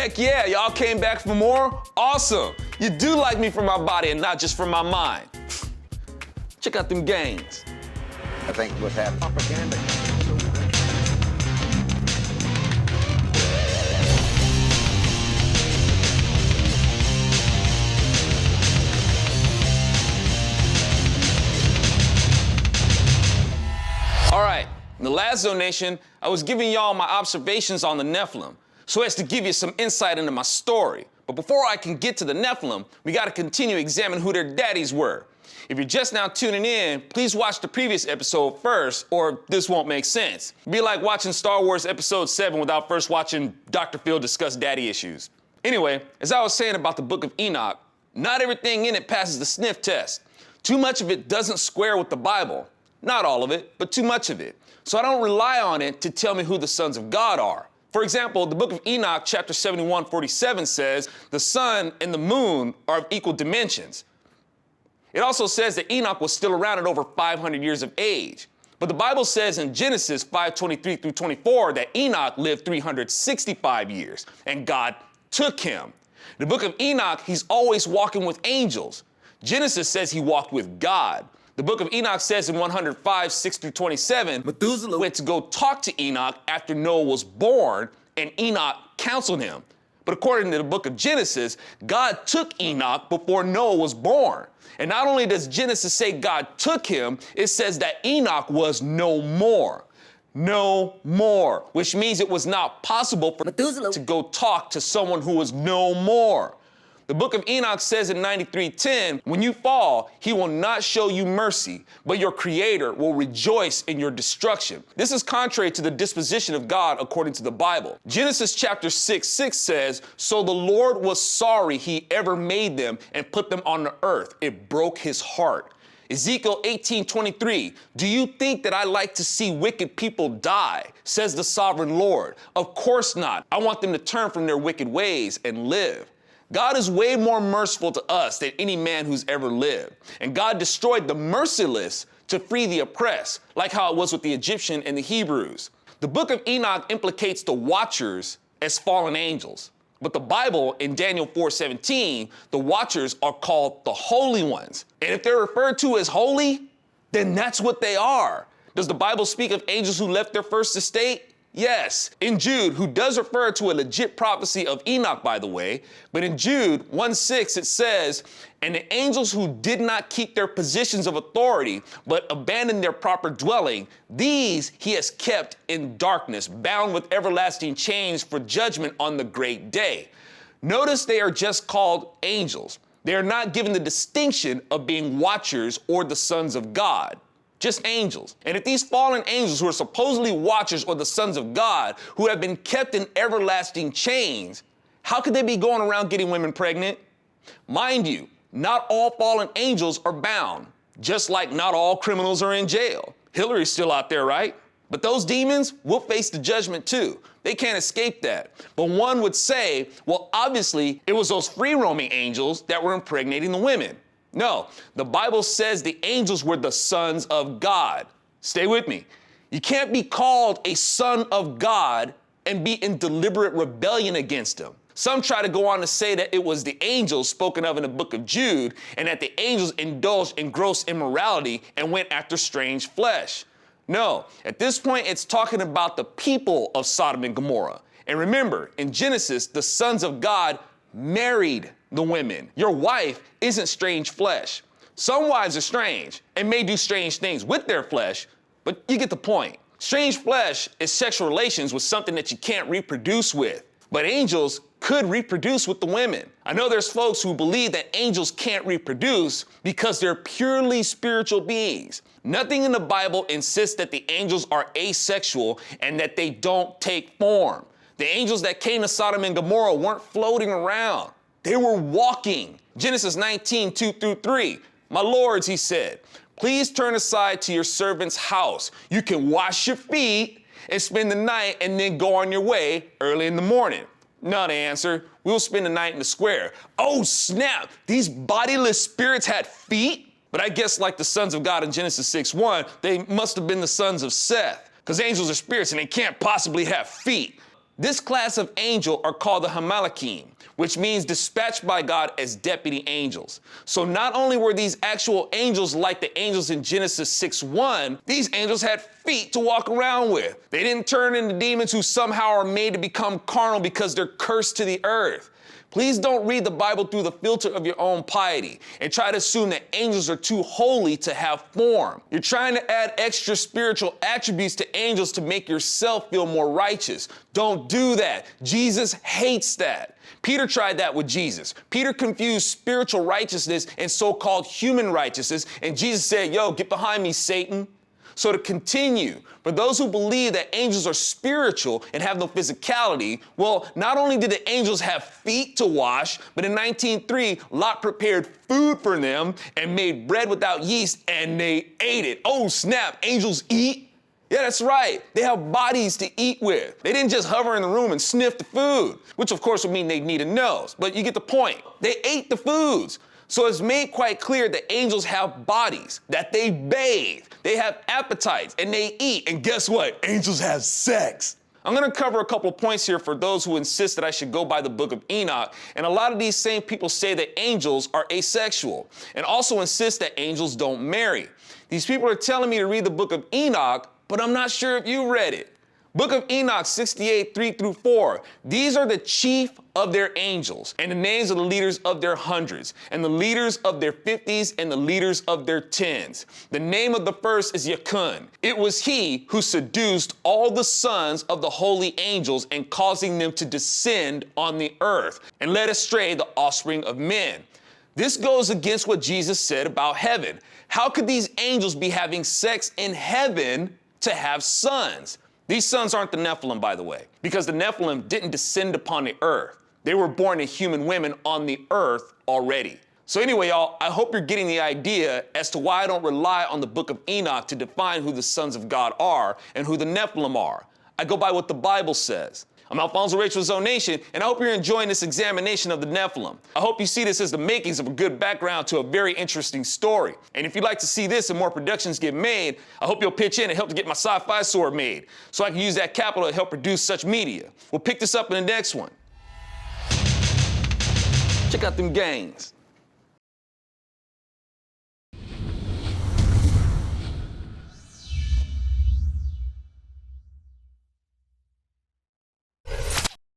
Heck yeah, y'all came back for more? Awesome. You do like me for my body and not just for my mind. Check out them gains. I think what's happening. Propaganda. All right, in the last ZoNation, I was giving y'all my observations on the Nephilim, so as to give you some insight into my story. But before I can get to the Nephilim, we gotta continue examining who their daddies were. If you're just now tuning in, please watch the previous episode first, or this won't make sense. It'd be like watching Star Wars Episode 7 without first watching Dr. Phil discuss daddy issues. Anyway, as I was saying about the Book of Enoch, not everything in it passes the sniff test. Too much of it doesn't square with the Bible. Not all of it, but too much of it. So I don't rely on it to tell me who the sons of God are. For example, the Book of Enoch, chapter 71:47 says, the sun and the moon are of equal dimensions. It also says that Enoch was still around at over 500 years of age. But the Bible says in Genesis 5:23 through 24 that Enoch lived 365 years, and God took him. The Book of Enoch, he's always walking with angels. Genesis says he walked with God. The Book of Enoch says in 105:6 through 27, Methuselah went to go talk to Enoch after Noah was born, and Enoch counseled him. But according to the Book of Genesis, God took Enoch before Noah was born. And not only does Genesis say God took him, it says that Enoch was no more. No more, which means it was not possible for Methuselah to go talk to someone who was no more. The Book of Enoch says in 93:10, when you fall, he will not show you mercy, but your creator will rejoice in your destruction. This is contrary to the disposition of God according to the Bible. Genesis chapter 6:6 says, so the Lord was sorry he ever made them and put them on the earth. It broke his heart. Ezekiel 18:23, do you think that I like to see wicked people die, says the sovereign Lord? Of course not. I want them to turn from their wicked ways and live. God is way more merciful to us than any man who's ever lived. And God destroyed the merciless to free the oppressed, like how it was with the Egyptian and the Hebrews. The Book of Enoch implicates the watchers as fallen angels. But the Bible in Daniel 4:17, the watchers are called the holy ones. And if they're referred to as holy, then that's what they are. Does the Bible speak of angels who left their first estate? Yes, in Jude, who does refer to a legit prophecy of Enoch, by the way, but in Jude 1:6 it says, and the angels who did not keep their positions of authority, but abandoned their proper dwelling, these he has kept in darkness, bound with everlasting chains for judgment on the great day. Notice they are just called angels. They are not given the distinction of being watchers or the sons of God. Just angels. And if these fallen angels who are supposedly watchers or the sons of God, who have been kept in everlasting chains, how could they be going around getting women pregnant? Mind you, not all fallen angels are bound, just like not all criminals are in jail. Hillary's still out there, right? But those demons will face the judgment too. They can't escape that. But one would say, well, obviously it was those free-roaming angels that were impregnating the women. No, the Bible says the angels were the sons of God. Stay with me. You can't be called a son of God and be in deliberate rebellion against him. Some try to go on to say that it was the angels spoken of in the book of Jude and that the angels indulged in gross immorality and went after strange flesh. No, at this point it's talking about the people of Sodom and Gomorrah. And remember, in Genesis, the sons of God married the women. Your wife isn't strange flesh. Some wives are strange and may do strange things with their flesh, but you get the point. Strange flesh is sexual relations with something that you can't reproduce with. But angels could reproduce with the women. I know there's folks who believe that angels can't reproduce because they're purely spiritual beings. Nothing in the Bible insists that the angels are asexual and that they don't take form. The angels that came to Sodom and Gomorrah weren't floating around. They were walking. Genesis 19:2 through 3. My lords, he said, please turn aside to your servant's house. You can wash your feet and spend the night and then go on your way early in the morning. No, they answered, we'll spend the night in the square. Oh, snap, these bodiless spirits had feet? But I guess like the sons of God in Genesis 6:1, they must have been the sons of Seth, because angels are spirits and they can't possibly have feet. This class of angel are called the Hamalakim, which means dispatched by God as deputy angels. So not only were these actual angels like the angels in Genesis 6:1, these angels had feet to walk around with. They didn't turn into demons who somehow are made to become carnal because they're cursed to the earth. Please don't read the Bible through the filter of your own piety and try to assume that angels are too holy to have form. You're trying to add extra spiritual attributes to angels to make yourself feel more righteous. Don't do that. Jesus hates that. Peter tried that with Jesus. Peter confused spiritual righteousness and so-called human righteousness, and Jesus said, "Yo, get behind me, Satan." So to continue, for those who believe that angels are spiritual and have no physicality, well, not only did the angels have feet to wash, but in 1903, Lot prepared food for them and made bread without yeast, and they ate it. Oh, snap, angels eat? Yeah, that's right. They have bodies to eat with. They didn't just hover in the room and sniff the food, which of course would mean they'd need a nose, but you get the point. They ate the foods. So it's made quite clear that angels have bodies, that they bathe, they have appetites, and they eat. And guess what? Angels have sex. I'm gonna cover a couple of points here for those who insist that I should go by the book of Enoch. And a lot of these same people say that angels are asexual and also insist that angels don't marry. These people are telling me to read the book of Enoch, but I'm not sure if you read it. Book of Enoch 68, 3-4. These are the chief of their angels and the names of the leaders of their hundreds and the leaders of their 50s and the leaders of their 10s. The name of the first is Yakun. It was he who seduced all the sons of the holy angels and causing them to descend on the earth and led astray the offspring of men. This goes against what Jesus said about heaven. How could these angels be having sex in heaven to have sons? These sons aren't the Nephilim, by the way, because the Nephilim didn't descend upon the earth. They were born to human women on the earth already. So anyway, y'all, I hope you're getting the idea as to why I don't rely on the book of Enoch to define who the sons of God are and who the Nephilim are. I go by what the Bible says. I'm Alfonso Rachel with ZoNation, and I hope you're enjoying this examination of the Nephilim. I hope you see this as the makings of a good background to a very interesting story. And if you'd like to see this and more productions get made, I hope you'll pitch in and help to get my Sci-Fi sword made so I can use that capital to help produce such media. We'll pick this up in the next one. Check out them gangs.